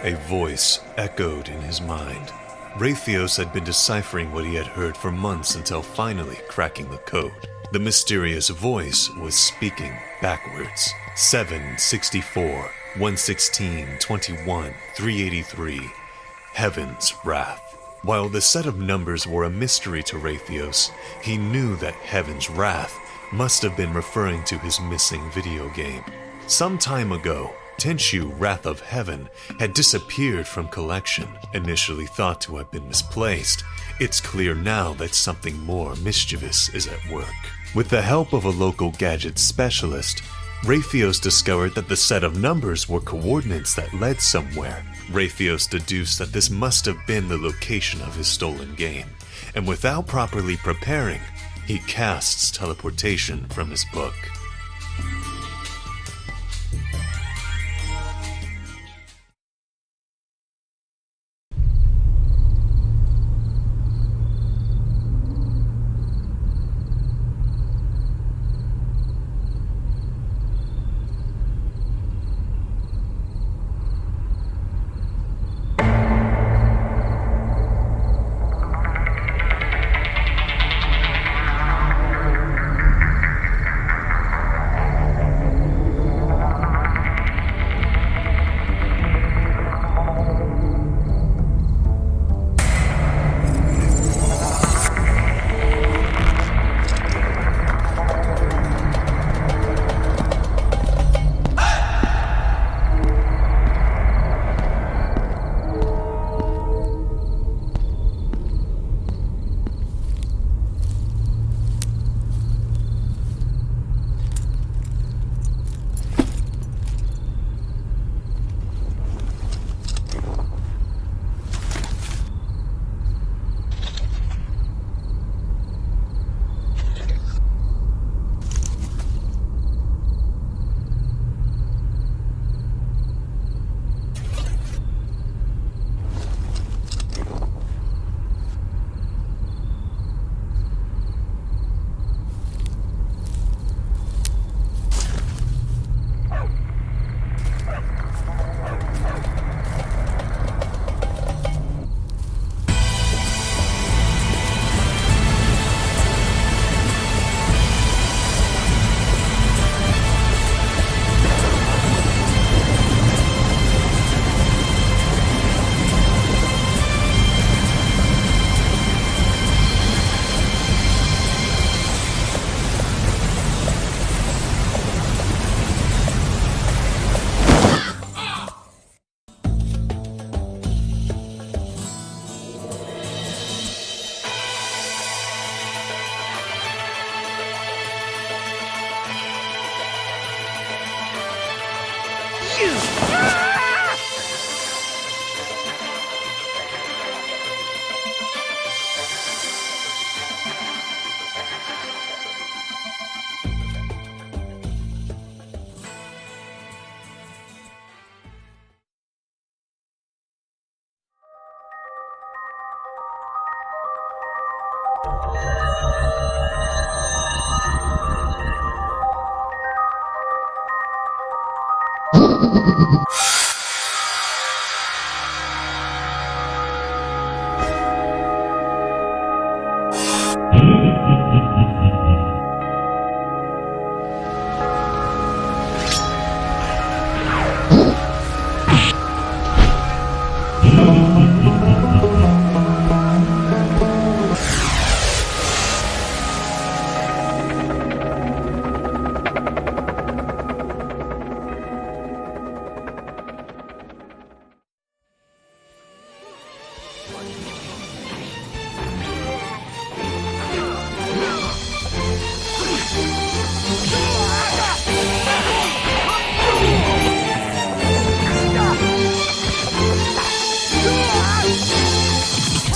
A voice echoed in his mind. Wrathios had been deciphering what he had heard for months until finally cracking the code. The mysterious voice was speaking backwards. 764, 116, 21, 383. Heaven's Wrath. While the set of numbers were a mystery to Wrathios, he knew that Heaven's Wrath must have been referring to his missing video game. Some time ago, Tenchu, Wrath of Heaven, had disappeared from collection. Initially thought to have been misplaced, it's clear now that something more mischievous is at work. With the help of a local gadget specialist, Wrathios discovered that the set of numbers were coordinates that led somewhere. Wrathios deduced that this must have been the location of his stolen game, and without properly preparing, he casts teleportation from his book.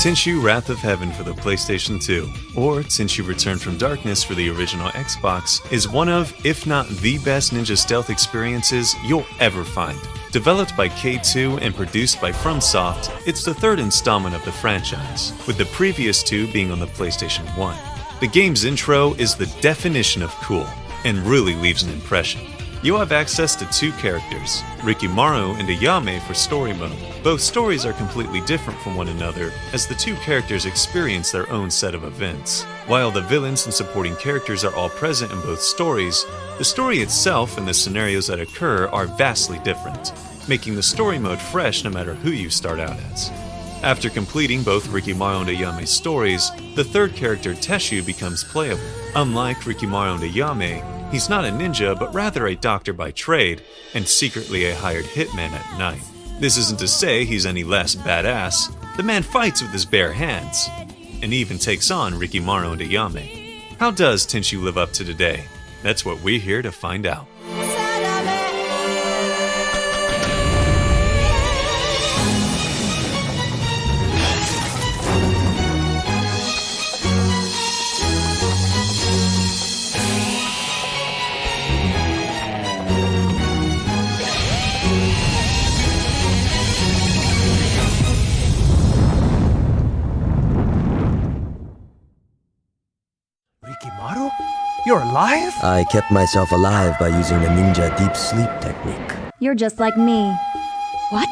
Tenchu Wrath of Heaven for the PlayStation 2, or Tenchu Return from Darkness for the original Xbox, is one of, if not the best ninja stealth experiences you'll ever find. Developed by K2 and produced by FromSoft, it's the third installment of the franchise, with the previous two being on the PlayStation 1. The game's intro is the definition of cool, and really leaves an impression. You have access to two characters, Rikimaru and Ayame for story mode. Both stories are completely different from one another, as the two characters experience their own set of events. While the villains and supporting characters are all present in both stories, the story itself and the scenarios that occur are vastly different, making the story mode fresh no matter who you start out as. After completing both Rikimaru and Ayame's stories, the third character Tenchu becomes playable. Unlike Rikimaru and Ayame, he's not a ninja but rather a doctor by trade, and secretly a hired hitman at night. This isn't to say he's any less badass. The man fights with his bare hands, and even takes on Rikimaru and Ayame. How does Tenchu live up to today? That's what we're here to find out. Rikimaru? You're alive? I kept myself alive by using the ninja deep sleep technique. You're just like me. What?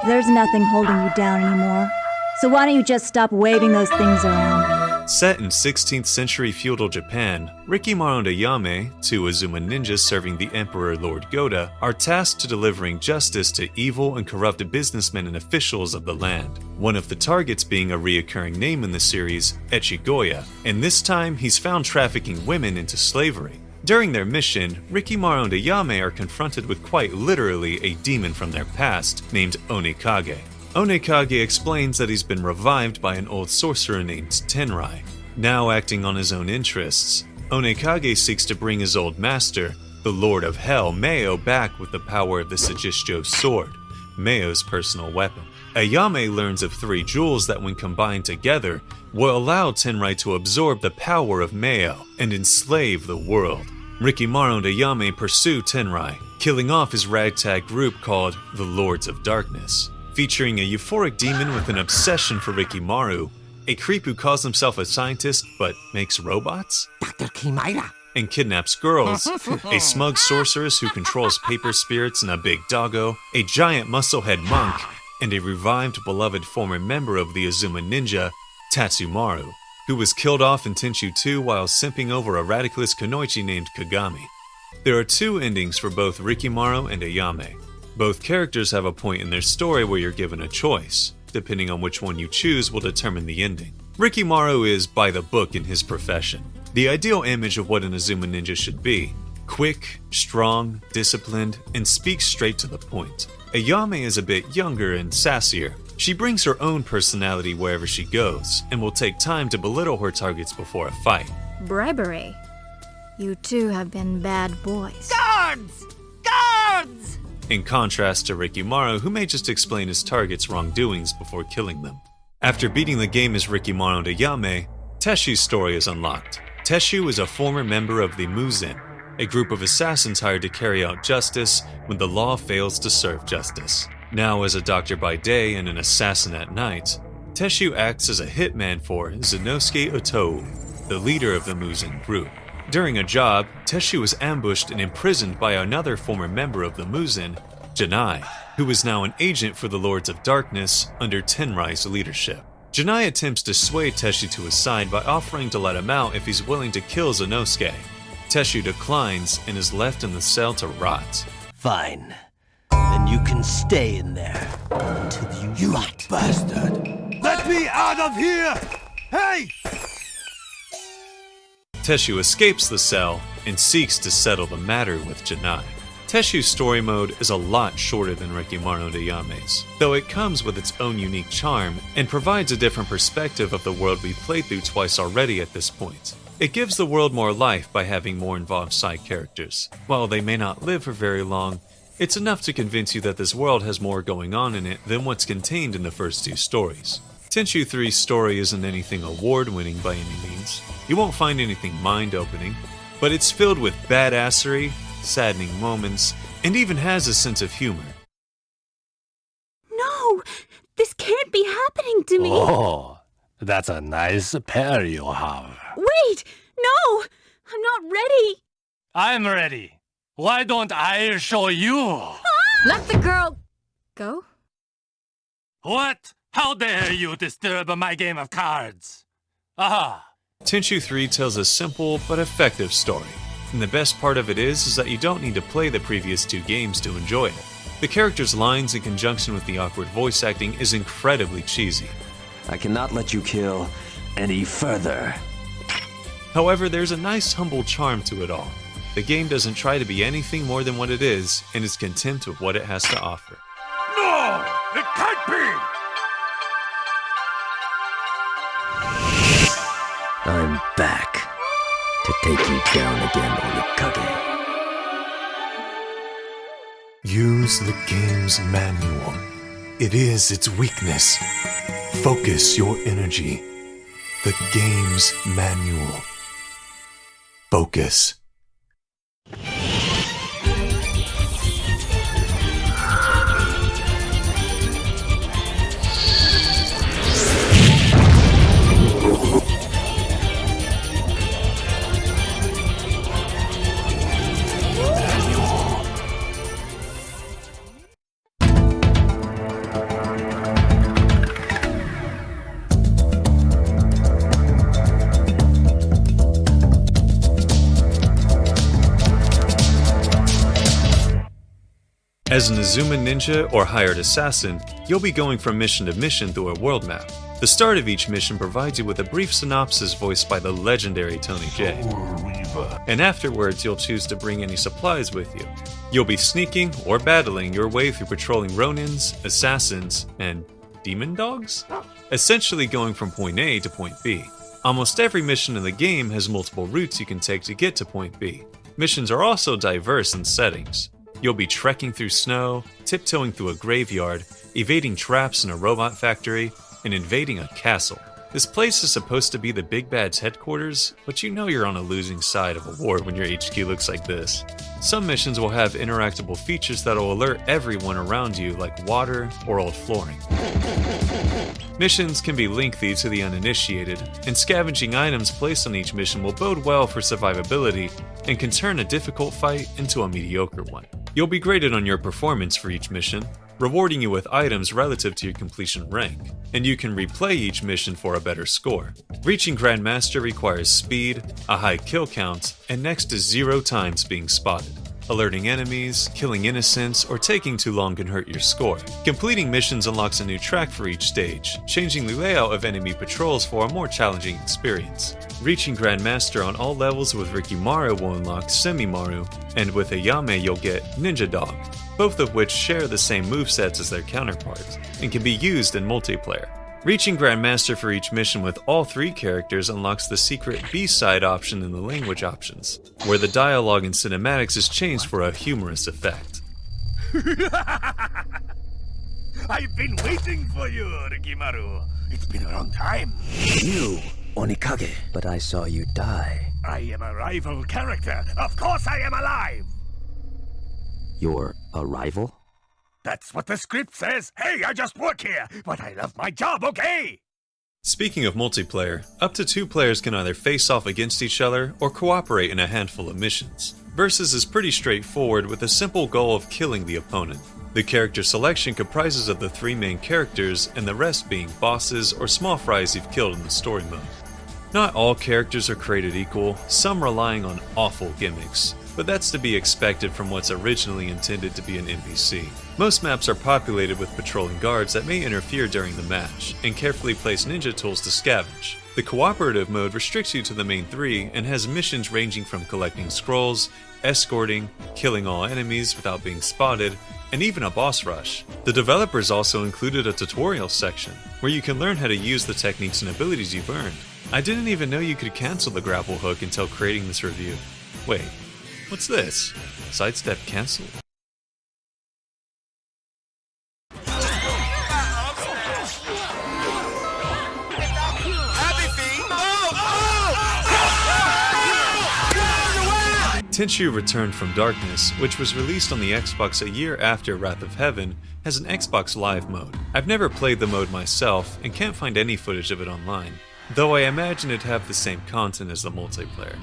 There's nothing holding you down anymore. So why don't you just stop waving those things around? Set in 16th century feudal Japan, Rikimaru and Ayame, two Azuma ninjas serving the Emperor Lord Goda, are tasked to delivering justice to evil and corrupt businessmen and officials of the land. One of the targets being a reoccurring name in the series, Echigoya, and this time he's found trafficking women into slavery. During their mission, Rikimaru and Ayame are confronted with quite literally a demon from their past named Onekage. Onekage explains that he's been revived by an old sorcerer named Tenrai. Now acting on his own interests, Onekage seeks to bring his old master, the Lord of Hell, Meo, back with the power of the Sagisto sword, Meo's personal weapon. Ayame learns of 3 jewels that when combined together will allow Tenrai to absorb the power of Meo and enslave the world. Rikimaru and Ayame pursue Tenrai, killing off his ragtag group called the Lords of Darkness. Featuring a euphoric demon with an obsession for Rikimaru, a creep who calls himself a scientist but makes robots, Dr. Kimaira. and kidnaps girls, a smug sorceress who controls paper spirits and a big doggo, a giant musclehead monk, and a revived beloved former member of the Azuma Ninja, Tatsumaru, who was killed off in Tenchu 2 while simping over a radicalist kunoichi named Kagami. There are 2 endings for both Rikimaru and Ayame. Both characters have a point in their story where you're given a choice. Depending on which one you choose will determine the ending. Rikimaru is by the book in his profession. The ideal image of what an Azuma ninja should be. Quick, strong, disciplined, and speaks straight to the point. Ayame is a bit younger and sassier. She brings her own personality wherever she goes, and will take time to belittle her targets before a fight. Bribery. You two have been bad boys. Guards! Guards! In contrast to Rikimaru, who may just explain his target's wrongdoings before killing them. After beating the game as Rikimaru and Ayame, Teshu's story is unlocked. Tenchu is a former member of the Muzen, a group of assassins hired to carry out justice when the law fails to serve justice. Now as a doctor by day and an assassin at night, Tenchu acts as a hitman for Zenosuke Otou, the leader of the Muzen group. During a job, Tenchu was ambushed and imprisoned by another former member of the Muzen, Janai, who is now an agent for the Lords of Darkness under Tenrai's leadership. Janai attempts to sway Tenchu to his side by offering to let him out if he's willing to kill Zenosuke. Tenchu declines and is left in the cell to rot. Fine. Then you can stay in there until you rot. Bastard! Let me out of here! Hey! Tenchu escapes the cell and seeks to settle the matter with Janai. Tenchu's story mode is a lot shorter than Rikimaru and Ayame's, though it comes with its own unique charm and provides a different perspective of the world we played through twice already at this point. It gives the world more life by having more involved side characters. While they may not live for very long, it's enough to convince you that this world has more going on in it than what's contained in the first 2 stories. Tenchu 3's story isn't anything award-winning by any means. You won't find anything mind-opening, but it's filled with badassery, saddening moments, and even has a sense of humor. No! This can't be happening to me! Oh, that's a nice pair you have. Wait! No! I'm not ready! I'm ready. Why don't I show you? Let the girl go? What? How dare you disturb my game of cards? Aha! Tenchu 3 tells a simple but effective story, and the best part of it is that you don't need to play the previous 2 games to enjoy it. The characters' lines in conjunction with the awkward voice acting is incredibly cheesy. I cannot let you kill any further. However, there's a nice humble charm to it all. The game doesn't try to be anything more than what it is, and is content with what it has to offer. No! It can't be! I'm back to take you down again, Onikage. Use the game's manual. It is its weakness. Focus your energy. The game's manual. Focus. As an Azuma ninja or hired assassin, you'll be going from mission to mission through a world map. The start of each mission provides you with a brief synopsis voiced by the legendary Tony J. And afterwards, you'll choose to bring any supplies with you. You'll be sneaking or battling your way through patrolling Ronins, assassins, and demon dogs? Essentially going from point A to point B. Almost every mission in the game has multiple routes you can take to get to point B. Missions are also diverse in settings. You'll be trekking through snow, tiptoeing through a graveyard, evading traps in a robot factory, and invading a castle. This place is supposed to be the Big Bad's headquarters, but you know you're on a losing side of a war when your HQ looks like this. Some missions will have interactable features that'll alert everyone around you, like water or old flooring. Missions can be lengthy to the uninitiated, and scavenging items placed on each mission will bode well for survivability and can turn a difficult fight into a mediocre one. You'll be graded on your performance for each mission, rewarding you with items relative to your completion rank, and you can replay each mission for a better score. Reaching Grandmaster requires speed, a high kill count, and next to 0 times being spotted. Alerting enemies, killing innocents, or taking too long can hurt your score. Completing missions unlocks a new track for each stage, changing the layout of enemy patrols for a more challenging experience. Reaching Grandmaster on all levels with Rikimaru will unlock Semi-Maru, and with Ayame you'll get Ninja Dog, both of which share the same movesets as their counterparts, and can be used in multiplayer. Reaching Grandmaster for each mission with all 3 characters unlocks the secret B-side option in the language options, where the dialogue and cinematics is changed for a humorous effect. I've been waiting for you, Rikimaru. It's been a long time. You, Onikage. But I saw you die. I am a rival character. Of course I am alive. You're a rival? That's what the script says. Hey, I just work here, but I love my job, okay? Speaking of multiplayer, up to 2 players can either face off against each other or cooperate in a handful of missions. Versus is pretty straightforward with a simple goal of killing the opponent. The character selection comprises of the 3 main characters and the rest being bosses or small fries you've killed in the story mode. Not all characters are created equal, some relying on awful gimmicks, but that's to be expected from what's originally intended to be an NPC. Most maps are populated with patrolling guards that may interfere during the match, and carefully placed ninja tools to scavenge. The cooperative mode restricts you to the main 3 and has missions ranging from collecting scrolls, escorting, killing all enemies without being spotted, and even a boss rush. The developers also included a tutorial section, where you can learn how to use the techniques and abilities you've earned. I didn't even know you could cancel the grapple hook until creating this review. Wait, what's this? Sidestep cancel? Tenchu Returned from Darkness, which was released on the Xbox a year after Wrath of Heaven, has an Xbox Live mode. I've never played the mode myself and can't find any footage of it online. though I imagine it'd have the same content as the multiplayer.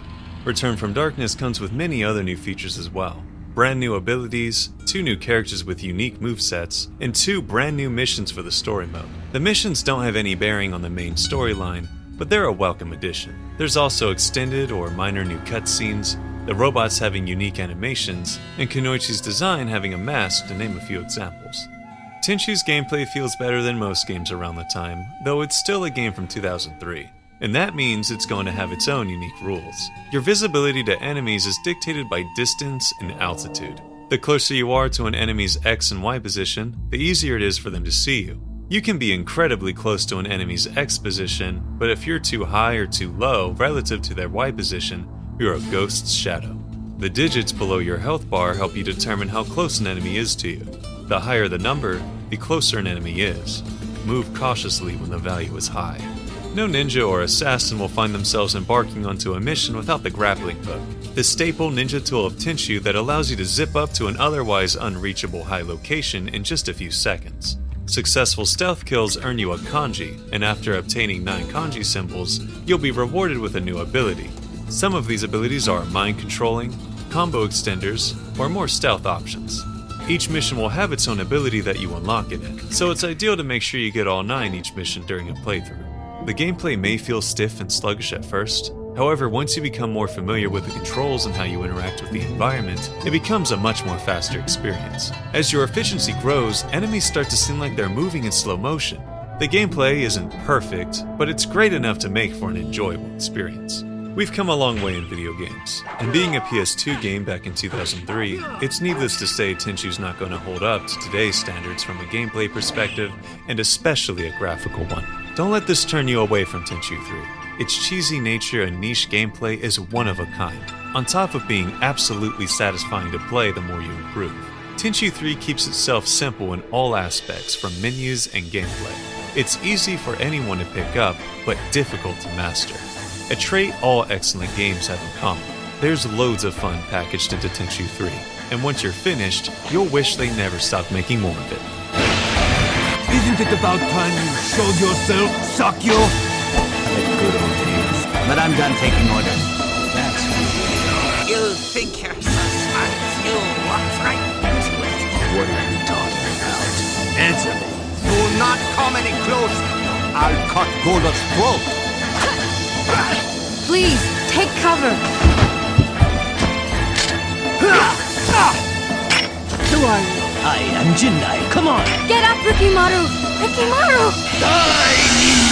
Return from Darkness comes with many other new features as well. Brand new abilities, 2 new characters with unique movesets, and 2 brand new missions for the story mode. The missions don't have any bearing on the main storyline, but they're a welcome addition. There's also extended or minor new cutscenes, the robots having unique animations, and Kunoichi's design having a mask, to name a few examples. Tenchu's gameplay feels better than most games around the time, though it's still a game from 2003. And that means it's going to have its own unique rules. Your visibility to enemies is dictated by distance and altitude. The closer you are to an enemy's X and Y position, the easier it is for them to see you. You can be incredibly close to an enemy's X position, but if you're too high or too low relative to their Y position, you're a ghost's shadow. The digits below your health bar help you determine how close an enemy is to you. The higher the number, the closer an enemy is. Move cautiously when the value is high. No ninja or assassin will find themselves embarking onto a mission without the grappling hook, the staple ninja tool of Tenchu that allows you to zip up to an otherwise unreachable high location in just a few seconds. Successful stealth kills earn you a kanji, and after obtaining 9 kanji symbols, you'll be rewarded with a new ability. Some of these abilities are mind controlling, combo extenders, or more stealth options. Each mission will have its own ability that you unlock in it, so it's ideal to make sure you get all 9 each mission during a playthrough. The gameplay may feel stiff and sluggish at first, however once you become more familiar with the controls and how you interact with the environment, it becomes a much more faster experience. As your efficiency grows, enemies start to seem like they're moving in slow motion. The gameplay isn't perfect, but it's great enough to make for an enjoyable experience. We've come a long way in video games, and being a PS2 game back in 2003, it's needless to say Tenchu's not going to hold up to today's standards from a gameplay perspective, and especially a graphical one. Don't let this turn you away from Tenchu 3. Its cheesy nature and niche gameplay is one of a kind, on top of being absolutely satisfying to play the more you improve. Tenchu 3 keeps itself simple in all aspects from menus and gameplay. It's easy for anyone to pick up, but difficult to master. A trait all excellent games have in common. There's loads of fun packaged into Tenchu 3, and once you're finished, you'll wish they never stopped making more of it. Isn't it about time you showed yourself, Sakyo? The good old days. But I'm done taking orders. That's really You think you're so smart, you walk right into it. What are you talking about? Answer me. Do not come any closer. I'll cut Golda's throat. Please, take cover. Who are you? I am Jindai. Come on! Get up, Rikimaru! Rikimaru! Die!